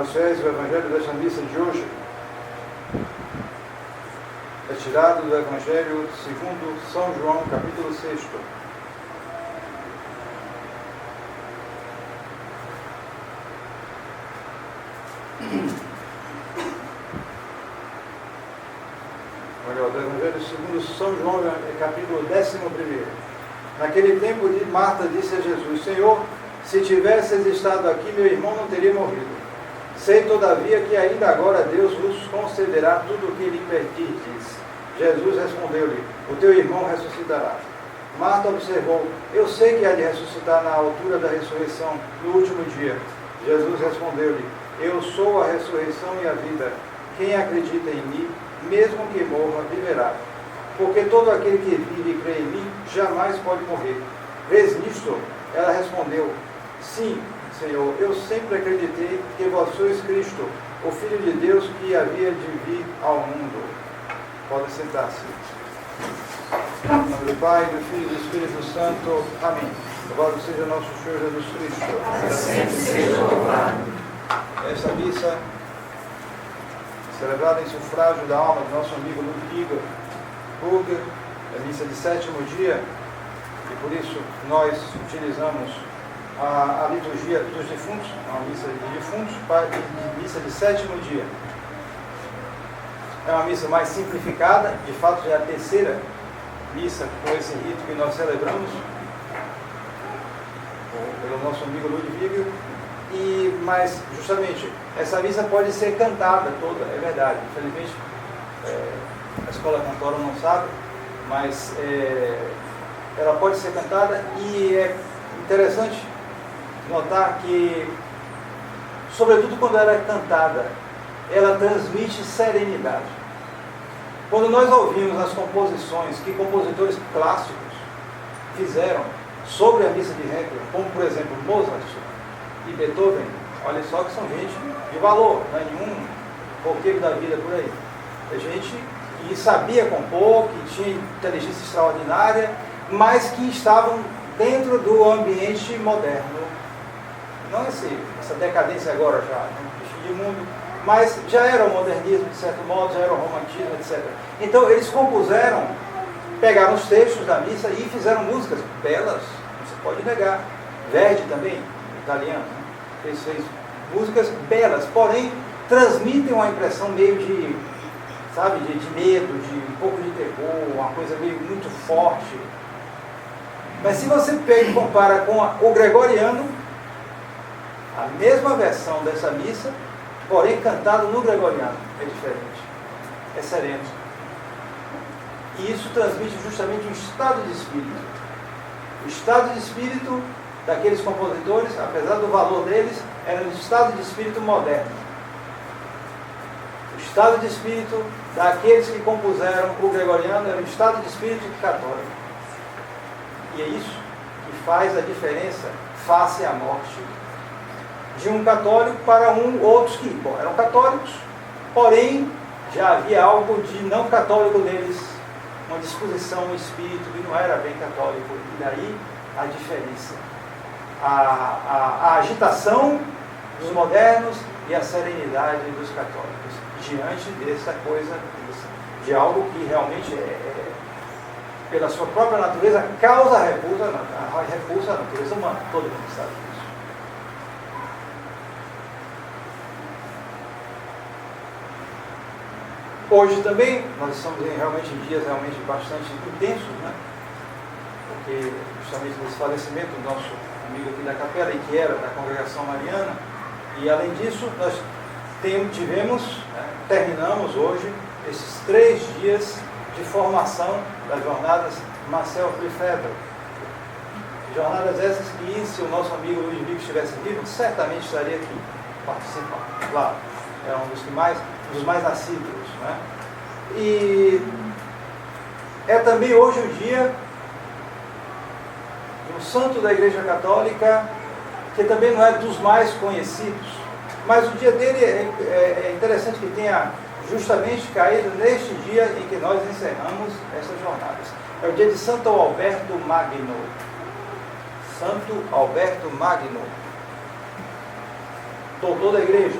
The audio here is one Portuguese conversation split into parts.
Irmãos fiéis, o Evangelho desta missa de hoje é tirado do Evangelho segundo São João, capítulo 6. Olha, do Evangelho segundo São João, capítulo 11. Naquele tempo, Marta disse a Jesus: Senhor, se tivesses estado aqui, meu irmão não teria morrido. Sei, todavia, que ainda agora Deus vos concederá tudo o que lhe pedirdes. Jesus respondeu-lhe: o teu irmão ressuscitará. Marta observou: eu sei que há de ressuscitar na altura da ressurreição, no último dia. Jesus respondeu-lhe: eu sou a ressurreição e a vida. Quem acredita em mim, mesmo que morra, viverá. Porque todo aquele que vive e crê em mim, jamais pode morrer. Vês nisto? Ela respondeu: sim, Senhor, eu sempre acreditei que vós sois Cristo, o Filho de Deus que havia de vir ao mundo. Podem sentar-se. Em nome do Pai, do Filho e do Espírito Santo. Amém. Louvado seja nosso Senhor Jesus Cristo. Sempre seja louvado. Esta missa, celebrada em sufrágio da alma do nosso amigo Ludwig Burger, é a missa de 7º dia, e por isso nós utilizamos a liturgia dos defuntos, a missa de defuntos, de missa de 7º dia. É uma missa mais simplificada, de fato já é a terceira missa com esse rito que nós celebramos, pelo nosso amigo Ludwig, mas justamente essa missa pode ser cantada toda, é verdade. Infelizmente a escola cantora não sabe, mas ela pode ser cantada, e é interessante notar que, sobretudo quando ela é cantada, ela transmite serenidade. Quando nós ouvimos as composições que compositores clássicos fizeram sobre a missa de Requiem, como por exemplo Mozart e Beethoven, olha só que são gente de valor, não é nenhum roqueiro da vida por aí. É gente que sabia compor, que tinha inteligência extraordinária, mas que estavam dentro do ambiente moderno. Não essa decadência agora já, de mundo, mas já era o modernismo, de certo modo, já era o romantismo, etc. Então eles compuseram, pegaram os textos da missa e fizeram músicas belas, não se pode negar. Verdi também, italiano, né? Ele fez músicas belas, porém transmitem uma impressão meio de, sabe, de medo, de um pouco de terror, uma coisa meio muito forte. Mas se você pega e compara com o gregoriano, a mesma versão dessa missa, porém cantado no gregoriano, é diferente, é sereno. E isso transmite justamente um estado de espírito. O estado de espírito daqueles compositores, apesar do valor deles, era um estado de espírito moderno. O estado de espírito daqueles que compuseram o gregoriano era um estado de espírito católico. E é isso que faz a diferença face à morte de um católico para outros que, eram católicos, porém já havia algo de não católico neles, uma disposição, um espírito que não era bem católico, e daí a diferença. A agitação dos modernos e a serenidade dos católicos diante dessa coisa, de algo que realmente pela sua própria natureza, causa a repulsa à natureza humana. Todo mundo sabe disso. Hoje também, nós estamos realmente em dias realmente bastante intensos, né? Porque justamente nesse falecimento do nosso amigo aqui da capela, e que era da congregação mariana, e além disso, nós terminamos hoje esses 3 dias de formação das jornadas Marcel Lefebvre. Jornadas essas que, se o nosso amigo Luiz Vigo estivesse vivo, certamente estaria aqui participando. Claro, é um dos mais nascidos, né? E é também hoje o dia do santo da Igreja Católica, que também não é dos mais conhecidos, mas o dia dele é interessante que tenha justamente caído neste dia em que nós encerramos essas jornadas. É o dia de Santo Alberto Magno. Santo Alberto Magno, doutor da Igreja,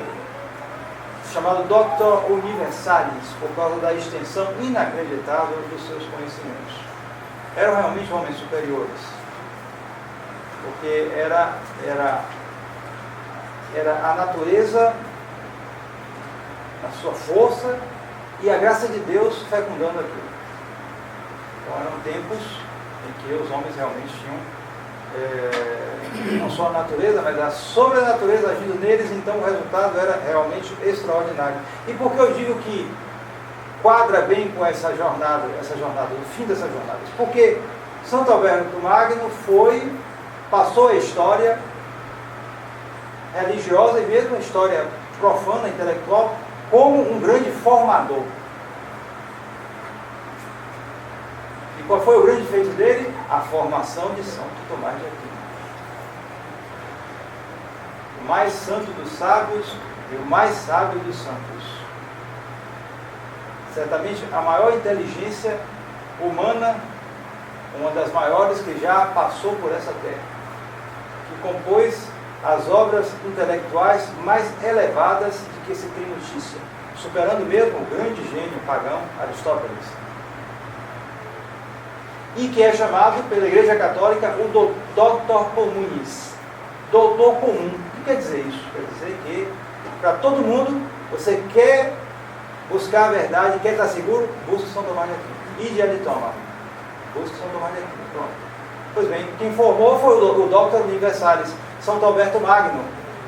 chamado Doctor Universalis, por causa da extensão inacreditável dos seus conhecimentos. Eram realmente homens superiores, porque era a natureza, a sua força e a graça de Deus fecundando aquilo. Então eram tempos em que os homens realmente tinham não só a natureza, mas a sobrenatureza agindo neles, então o resultado era realmente extraordinário. E por que eu digo que quadra bem com essa jornada, o fim dessa jornada? Porque Santo Alberto Magno passou a história religiosa e mesmo a história profana, intelectual, como um grande formador. E qual foi o grande feito dele? A formação de São Tomás de Aquino. O mais santo dos sábios e o mais sábio dos santos. Certamente a maior inteligência humana, uma das maiores que já passou por essa terra, que compôs as obras intelectuais mais elevadas de que se tem notícia, superando mesmo o grande gênio pagão Aristóteles, e que é chamado pela Igreja Católica o Doctor Communis, doutor comum. O que quer dizer isso? Quer dizer que para todo mundo, você quer buscar a verdade, quer estar seguro, busque São Tomás de Aquino. Ide ad Toma, busque São Tomás de Aquino. Pronto. Pois bem, quem formou foi o Doctor Universalis, São Alberto Magno,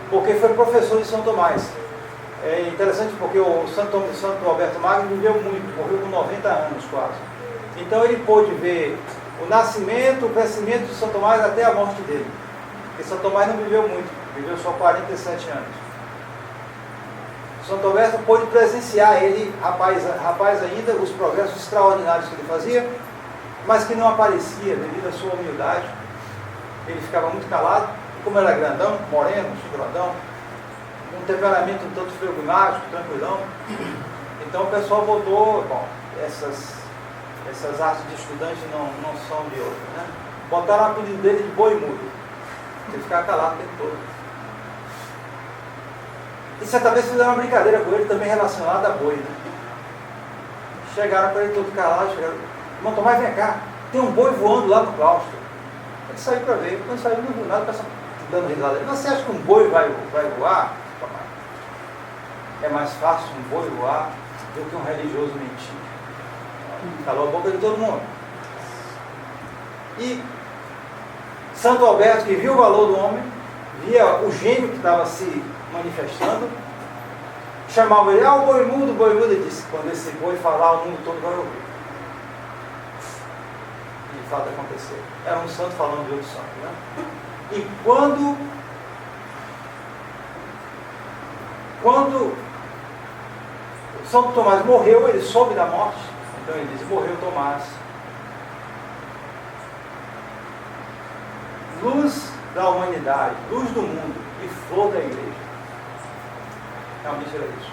porque foi professor de São Tomás. É interessante porque o Santo Alberto Magno viveu muito, morreu com 90 anos quase. Então ele pôde ver o nascimento, o crescimento de São Tomás até a morte dele. Porque São Tomás não viveu muito, viveu só 47 anos. Santo Alberto pôde presenciar ele, rapaz ainda, os progressos extraordinários que ele fazia, mas que não aparecia devido à sua humildade. Ele ficava muito calado, e como era grandão, moreno, grandão, um temperamento um tanto flegmático, tranquilão. Então o pessoal botou, essas artes de estudante não são de hoje, né? Botaram o apelido dele de boi mudo. Ele ficava calado o tempo todo. E certa vez fizeram uma brincadeira com ele também relacionada a boi, né? Chegaram para ele todo calado, irmão Tomás, vem cá, tem um boi voando lá no claustro. Ele saiu para ver, quando saiu não viu nada, o pessoal dando risada. Você acha que um boi vai voar? É mais fácil um boi voar do que um religioso mentir. Calou a boca de todo mundo. E Santo Alberto, que viu o valor do homem, via o gênio que estava se manifestando, chamava ele, o boi mudo, e disse, quando esse boi falar, o mundo todo vai ouvir. E de fato aconteceu. Era um santo falando de outro santo, né? E quando São Tomás morreu, ele soube da morte. Então ele diz, morreu Tomás. Luz da humanidade, luz do mundo e flor da igreja. Realmente era isso.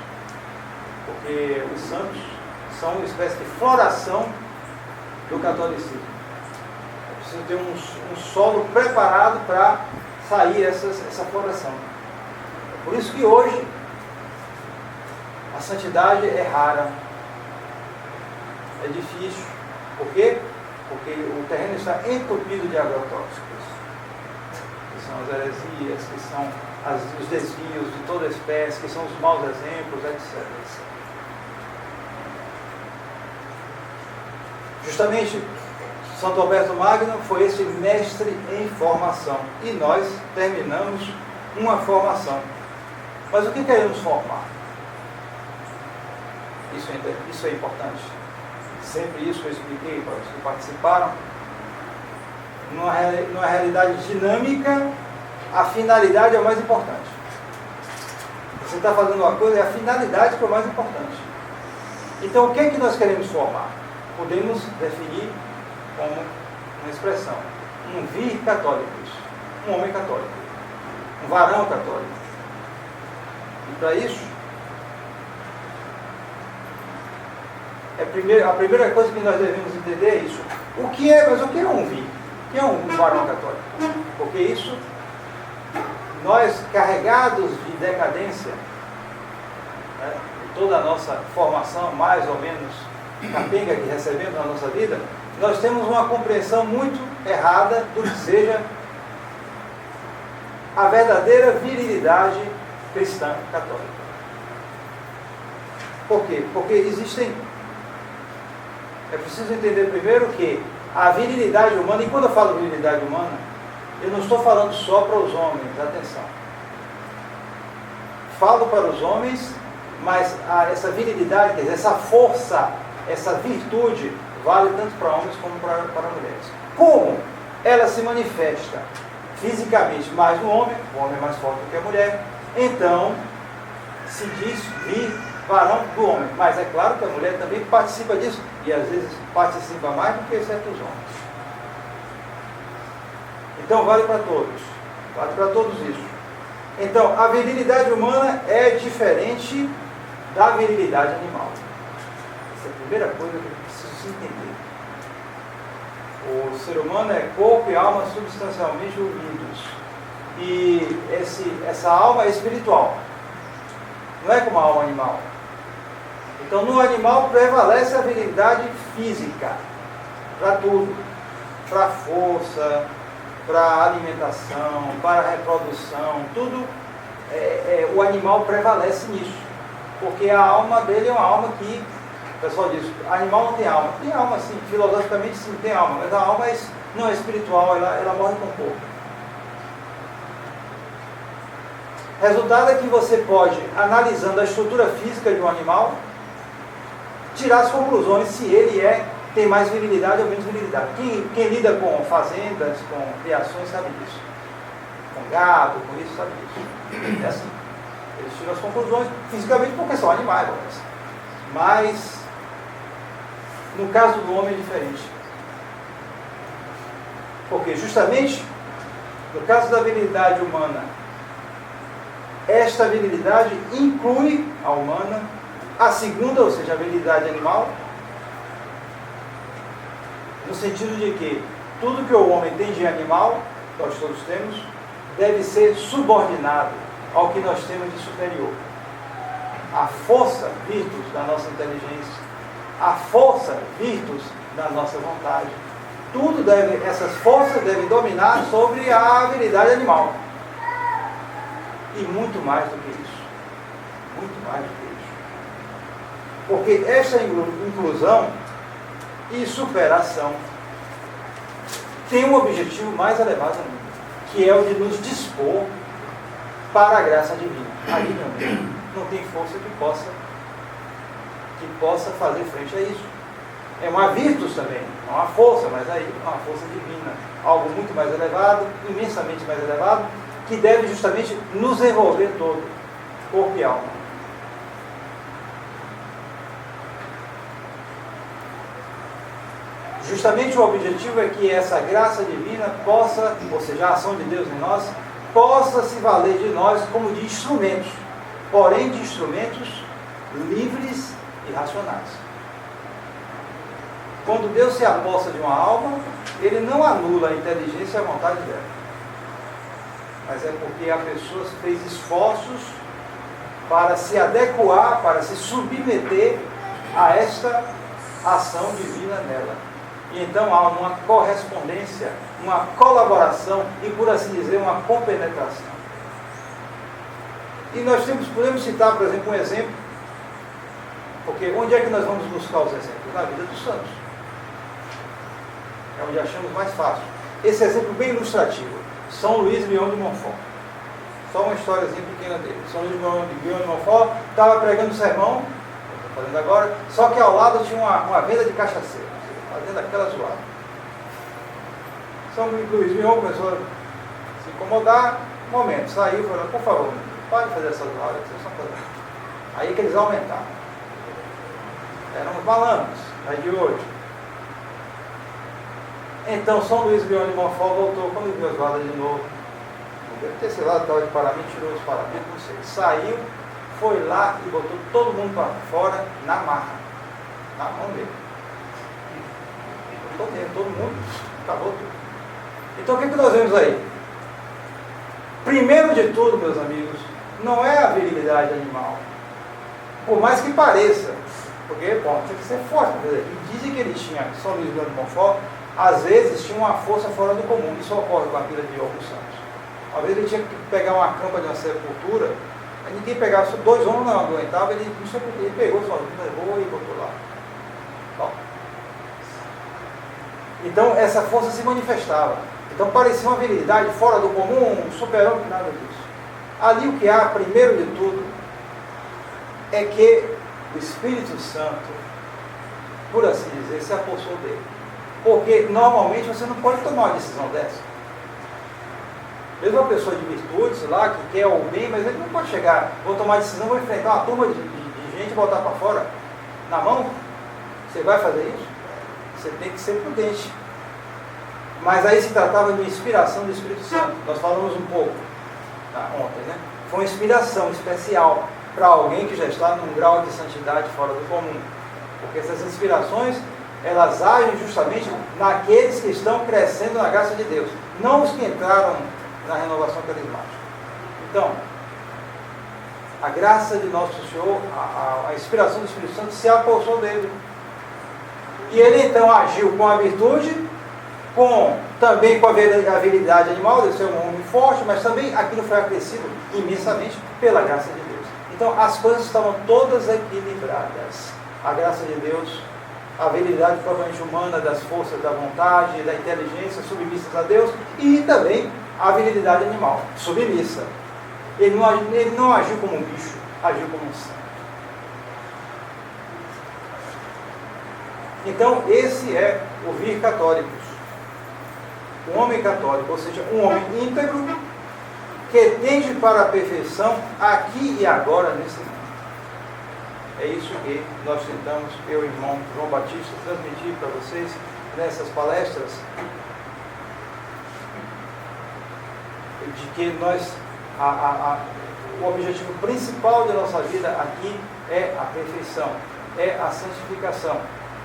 Porque os santos são uma espécie de floração do catolicismo. É preciso ter um solo preparado para sair essa floração. Por isso que hoje a santidade é rara, é difícil. Por quê? Porque o terreno está entupido de agrotóxicos, que são as heresias, que são os desvios de toda espécie, que são os maus exemplos, etc. Justamente, Santo Alberto Magno foi esse mestre em formação. E nós terminamos uma formação. Mas o que queremos formar? Isso é importante. Sempre isso que eu expliquei para os que participaram. Numa realidade dinâmica, a finalidade é o mais importante. Você está fazendo uma coisa, é a finalidade que é o mais importante. Então, o que é que nós queremos formar? Podemos definir como uma expressão: um vir católico, um homem católico, um varão católico. E para isso, a primeira coisa que nós devemos entender é isso. Mas o que é um vir? O que é um varão católico? Porque isso, nós carregados de decadência, né, toda a nossa formação, mais ou menos capenga que recebemos na nossa vida, nós temos uma compreensão muito errada do que seja a verdadeira virilidade cristã católica. Por quê? Porque existem... É preciso entender primeiro que a virilidade humana, e quando eu falo virilidade humana, eu não estou falando só para os homens, atenção. Falo para os homens, mas essa virilidade, quer dizer, essa força, essa virtude, vale tanto para homens como para mulheres. Como ela se manifesta fisicamente mais no homem, o homem é mais forte do que a mulher, então se diz vir varão do homem. Mas é claro que a mulher também participa disso, e às vezes participa mais do que certos homens. Então vale para todos isso. Então, a virilidade humana é diferente da virilidade animal. Essa é a primeira coisa que eu preciso se entender. O ser humano é corpo e alma substancialmente unidos. E essa alma é espiritual. Não é como a alma animal. Então, no animal prevalece a virilidade física. Para tudo. Para a força, para a alimentação, para a reprodução, tudo, o animal prevalece nisso, porque a alma dele é uma alma que, o pessoal diz, animal não tem alma. Tem alma sim, filosoficamente sim, tem alma, mas a alma não é espiritual, ela morre com o corpo. Resultado é que você pode, analisando a estrutura física de um animal, tirar as conclusões se ele tem mais virilidade ou menos virilidade. Quem lida com fazendas, com criações, sabe disso. Com gado, com isso, sabe disso. É assim. Eles tiram as conclusões fisicamente porque são animais. Mas, no caso do homem é diferente. Porque, justamente, no caso da virilidade humana, esta virilidade inclui a humana, a segunda, ou seja, a virilidade animal, no sentido de que tudo que o homem tem de animal, nós todos temos, deve ser subordinado ao que nós temos de superior. A força, virtus da nossa inteligência, a força, virtus da nossa vontade, essas forças devem dominar sobre a habilidade animal. E muito mais do que isso. Muito mais do que isso. Porque esta inclusão e superação tem um objetivo mais elevado ainda, que é o de nos dispor para a graça divina. Aí não tem força que possa fazer frente a isso. É uma virtus também, é uma força, mas aí é uma força divina, algo muito mais elevado, imensamente mais elevado, que deve justamente nos envolver todo, corpo e alma. Justamente o objetivo é que essa graça divina possa, ou seja, a ação de Deus em nós, possa se valer de nós como de instrumentos, porém de instrumentos livres e racionais. Quando Deus se aposta de uma alma, Ele não anula a inteligência e a vontade dela. Mas é porque a pessoa fez esforços para se adequar, para se submeter a esta ação divina nela. E então há uma correspondência, uma colaboração e, por assim dizer, uma compenetração. E nós podemos citar, por exemplo, um exemplo, porque onde é que nós vamos buscar os exemplos? Na vida dos santos. É onde achamos mais fácil. Esse exemplo bem ilustrativo, São Luís Mion de Montfort. Só uma historiazinha pequena dele. São Luís Mion de Montfort estava pregando um sermão, estou fazendo agora, só que ao lado tinha uma venda de cachaceiro, fazendo aquela zoada. São Luís Mion começou a se incomodar, um momento, saiu, falou, por favor, pode fazer essa zoada, vocês estão fazendo. Aí que eles aumentaram. Eram os malandros, aí de hoje. Então São Luís Mion de Montfort voltou, quando viu as vadas de novo, deve ter, sei lá, estava de paramentos, tirou os paramentos, não sei. Saiu, foi lá e botou todo mundo para fora na marra, na mão dele. Botou mesmo, todo mundo, acabou tudo. Então o que nós vemos aí? Primeiro de tudo, meus amigos, não é a virilidade animal, Por mais que pareça, porque, bom, tinha que ser forte. E dizem que ele tinha, São Luís Grande do Montfort, às vezes tinha uma força fora do comum. Isso ocorre com a vida de Augusto Santos. Uma vez ele tinha que pegar uma campa de uma sepultura, aí ninguém pegava, 2 homens não aguentavam, ele pegou, levou e botou lá. Bom. Então essa força se manifestava. Então parecia uma virilidade fora do comum, um super-homem, nada disso. Ali o que há, primeiro de tudo, é que o Espírito Santo, por assim dizer, se apossou dele. Porque normalmente você não pode tomar uma decisão dessa. Mesmo uma pessoa de virtudes lá, que quer o bem, mas ele não pode chegar, vou tomar decisão, vou enfrentar uma turma de gente e botar para fora na mão. Você vai fazer isso? Você tem que ser prudente. Mas aí se tratava de uma inspiração do Espírito Santo. Nós falamos um pouco ontem, né? Foi uma inspiração especial para alguém que já está num grau de santidade fora do comum. Porque essas inspirações, elas agem justamente naqueles que estão crescendo na graça de Deus, não os que entraram na renovação carismática. Então, a graça de nosso Senhor, a inspiração do Espírito Santo se apossou dele. E ele então agiu com a virtude, também com a virilidade animal, ele ser um homem forte, mas também aquilo foi acrescido imensamente pela graça de Deus. Então as coisas estavam todas equilibradas. A graça de Deus, a virilidade propriamente humana, das forças da vontade, da inteligência, submissas a Deus, e também a virilidade animal, submissa. Ele não agiu como um bicho, agiu como um santo. Então, esse é o vir católico. Um homem católico, ou seja, um homem íntegro, que tende para a perfeição aqui e agora nesse mundo. É isso que nós tentamos, eu e o irmão João Batista, transmitir para vocês nessas palestras, de que nós, o objetivo principal da nossa vida aqui é a perfeição, é a santificação.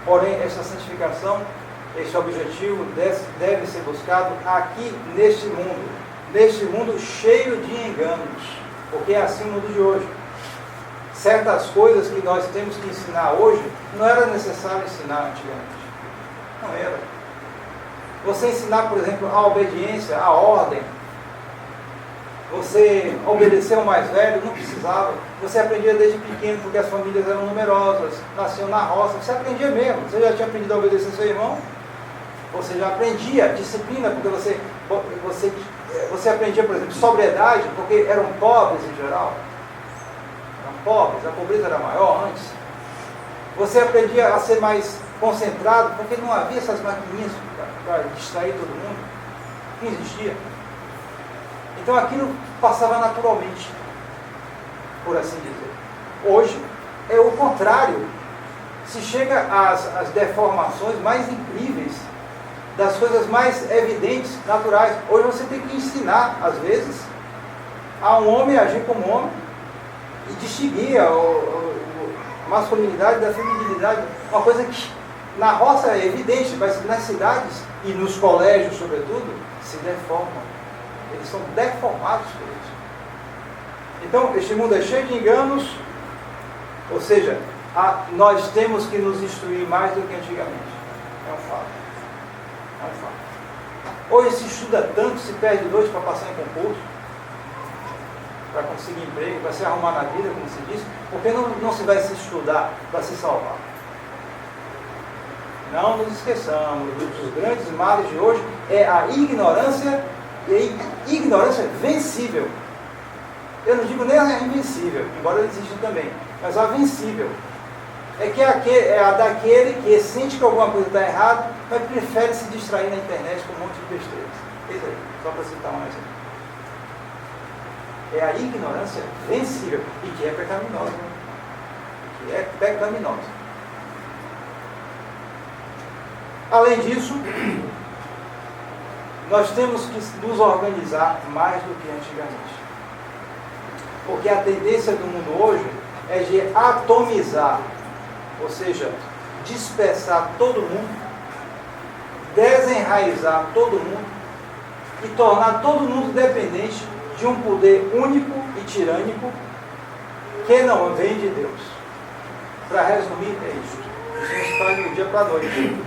Porém, essa santificação, esse objetivo deve ser buscado aqui neste mundo cheio de enganos, porque é assim o mundo de hoje. Certas coisas que nós temos que ensinar hoje, não era necessário ensinar antigamente. Não era. Você ensinar, por exemplo, a obediência, a ordem, você obedecer ao mais velho, não precisava. Você aprendia desde pequeno, porque as famílias eram numerosas, nasciam na roça, você aprendia mesmo. Você já tinha aprendido a obedecer seu irmão, você já aprendia disciplina, porque você aprendia, por exemplo, sobriedade, porque eram pobres em geral. Eram pobres, a pobreza era maior antes. Você aprendia a ser mais concentrado, porque não havia essas maquininhas para distrair todo mundo. Não existia. Então aquilo passava naturalmente, por assim dizer. Hoje é o contrário. Se chega às deformações mais incríveis, das coisas mais evidentes, naturais. Hoje você tem que ensinar, às vezes, a um homem a agir como homem e distinguir a masculinidade da feminilidade. Uma coisa que na roça é evidente, mas nas cidades e nos colégios, sobretudo, se deformam. Eles são deformados por isso. Então, este mundo é cheio de enganos, ou seja, nós temos que nos instruir mais do que antigamente. É um fato. É um fato. Hoje se estuda tanto, se perde noite para passar em concurso, para conseguir emprego, para se arrumar na vida, como se diz, porque não se vai se estudar para se salvar. Não nos esqueçamos, dos grandes males de hoje é a ignorância, e ignorância vencível. Eu não digo nem a invencível, embora exista também, mas a vencível. É a daquele que sente que alguma coisa está errada, mas prefere se distrair na internet com um monte de besteiras. Isso aí, só para citar um exemplo. É a ignorância vencível, e que é pecaminosa. Que é pecaminosa. Além disso, nós temos que nos organizar mais do que antigamente. Porque a tendência do mundo hoje é de atomizar, ou seja, dispersar todo mundo, desenraizar todo mundo e tornar todo mundo dependente de um poder único e tirânico que não vem de Deus. para resumir, é isso. Isso não se faz do dia para a noite.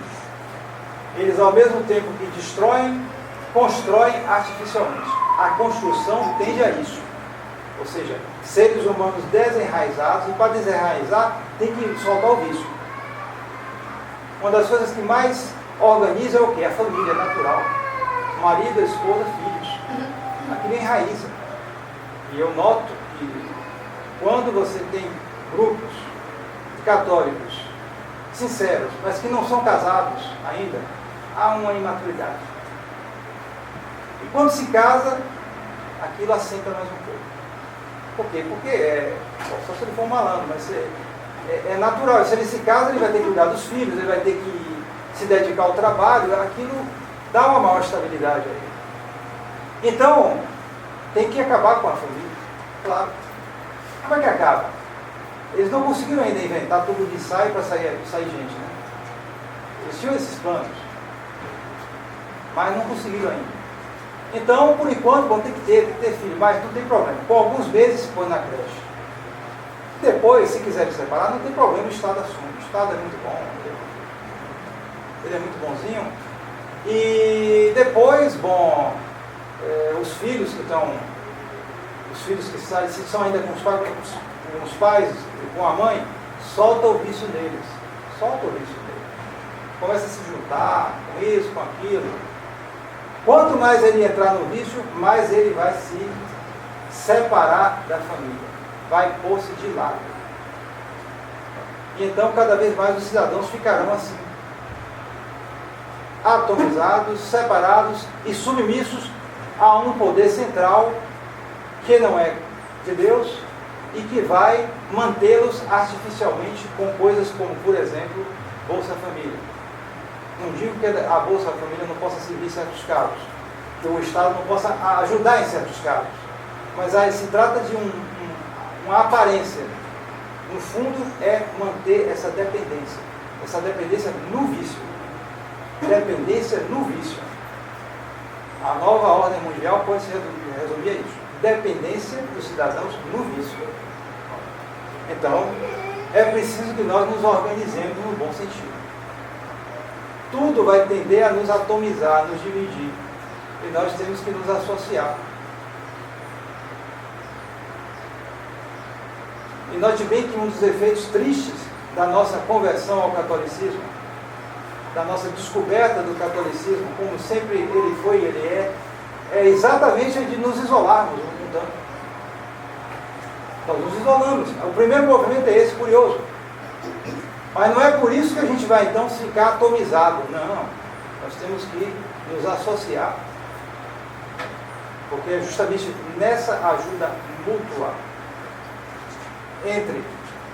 Eles, ao mesmo tempo que destroem, constroem artificialmente. A construção tende a isso. Ou seja, seres humanos desenraizados, e para desenraizar, tem que soltar o vício. Uma das coisas que mais organiza é o quê? A família natural. Marido, esposa, filhos. Aquilo enraiza. E eu noto que quando você tem grupos de católicos sinceros, mas que não são casados ainda, há uma imaturidade. E quando se casa, aquilo assenta mais um pouco. Por quê? Porque só se ele for malandro, mas é natural. Se ele se casa, ele vai ter que cuidar dos filhos, ele vai ter que se dedicar ao trabalho, aquilo dá uma maior estabilidade aí. Então, tem que acabar com a família, claro. Como é que acaba? Eles não conseguiram ainda inventar tudo de ensaio para sair gente, né? Eles tinham esses planos, mas não conseguiram ainda. Então, por enquanto, vão ter que ter filho, mas não tem problema. Com alguns meses se põe na creche. Depois, se quiserem separar, não tem problema, o Estado assume. O Estado é muito bom, ele é muito bonzinho. E depois, bom, os filhos que são ainda com os pais e com a mãe, solta o vício deles. Solta o vício deles. Começa a se juntar com isso, com aquilo. Quanto mais ele entrar no vício, mais ele vai se separar da família. Vai pôr-se de lado. E então, cada vez mais os cidadãos ficarão assim. Atomizados, separados e submissos a um poder central que não é de Deus e que vai mantê-los artificialmente com coisas como, por exemplo, Bolsa Família. Não digo que a Bolsa Família não possa servir em certos casos, que o Estado não possa ajudar em certos casos, mas aí se trata de uma aparência. No fundo, é manter essa dependência no vício. Dependência no vício. A nova ordem mundial pode se resumir a isso. Dependência dos cidadãos no vício. Então, é preciso que nós nos organizemos no bom sentido. Tudo vai tender a nos atomizar, a nos dividir. E nós temos que nos associar. E note bem que um dos efeitos tristes da nossa conversão ao catolicismo, da nossa descoberta do catolicismo, como sempre ele foi e ele é exatamente de nos isolarmos um tanto. Nós nos isolamos. O primeiro movimento é esse, curioso. Mas não é por isso que a gente vai então ficar atomizado. Não. Nós temos que nos associar. Porque é justamente nessa ajuda mútua entre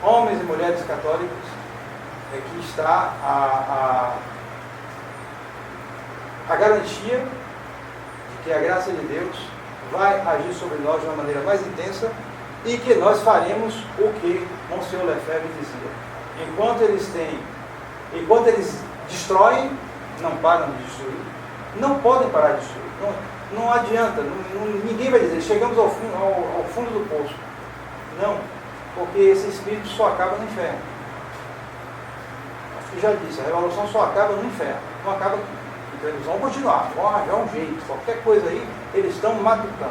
homens e mulheres católicos é que está a garantia de que a graça de Deus vai agir sobre nós de uma maneira mais intensa e que nós faremos o que Monsenhor Lefebvre dizia. Enquanto eles destroem, não param de destruir, não podem parar de destruir. Não adianta, ninguém vai dizer, chegamos ao fundo do poço. Não, porque esse espírito só acaba no inferno. Acho que já disse, a revolução só acaba no inferno, não acaba aqui. Então eles vão continuar, vão arranjar um jeito, qualquer coisa aí, eles estão matutando.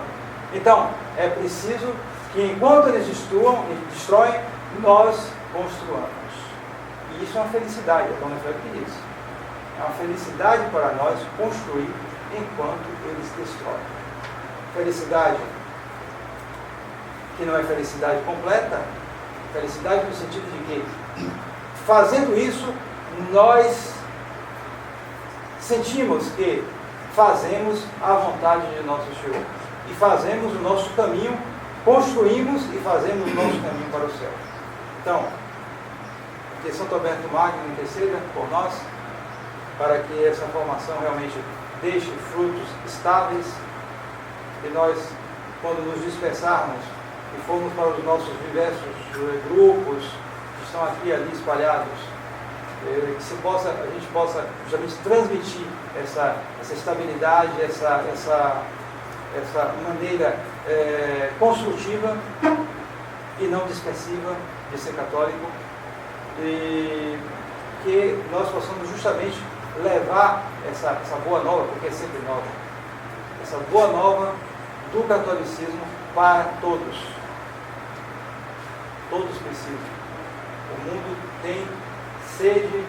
Então, é preciso que enquanto eles destroem, nós construamos. E isso é uma felicidade, é como o Lefebvre diz. É uma felicidade para nós construir enquanto eles destroem. Felicidade que não é felicidade completa, felicidade no sentido de que, fazendo isso, nós sentimos que fazemos a vontade de nosso Senhor. E fazemos o nosso caminho, construímos e fazemos o nosso caminho para o céu. Então, que Santo Alberto Magno interceda por nós, para que essa formação realmente deixe frutos estáveis, e nós, quando nos dispersarmos e formos para os nossos diversos grupos que estão aqui e ali espalhados, que a gente possa justamente transmitir essa estabilidade, essa maneira construtiva e não dispersiva de ser católico, e que nós possamos justamente levar essa boa nova, porque é sempre nova, essa boa nova do catolicismo para todos. Todos precisam. O mundo tem sede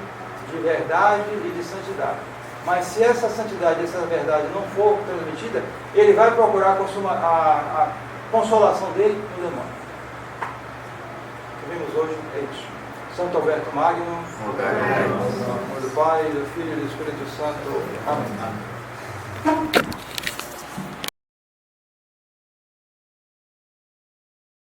de verdade e de santidade. Mas se essa santidade, essa verdade não for transmitida, ele vai procurar a consolação dele no demônio. O que vimos hoje é isso. Santo Alberto Magno, em nome do Pai, do Filho e do Espírito Santo. Amém.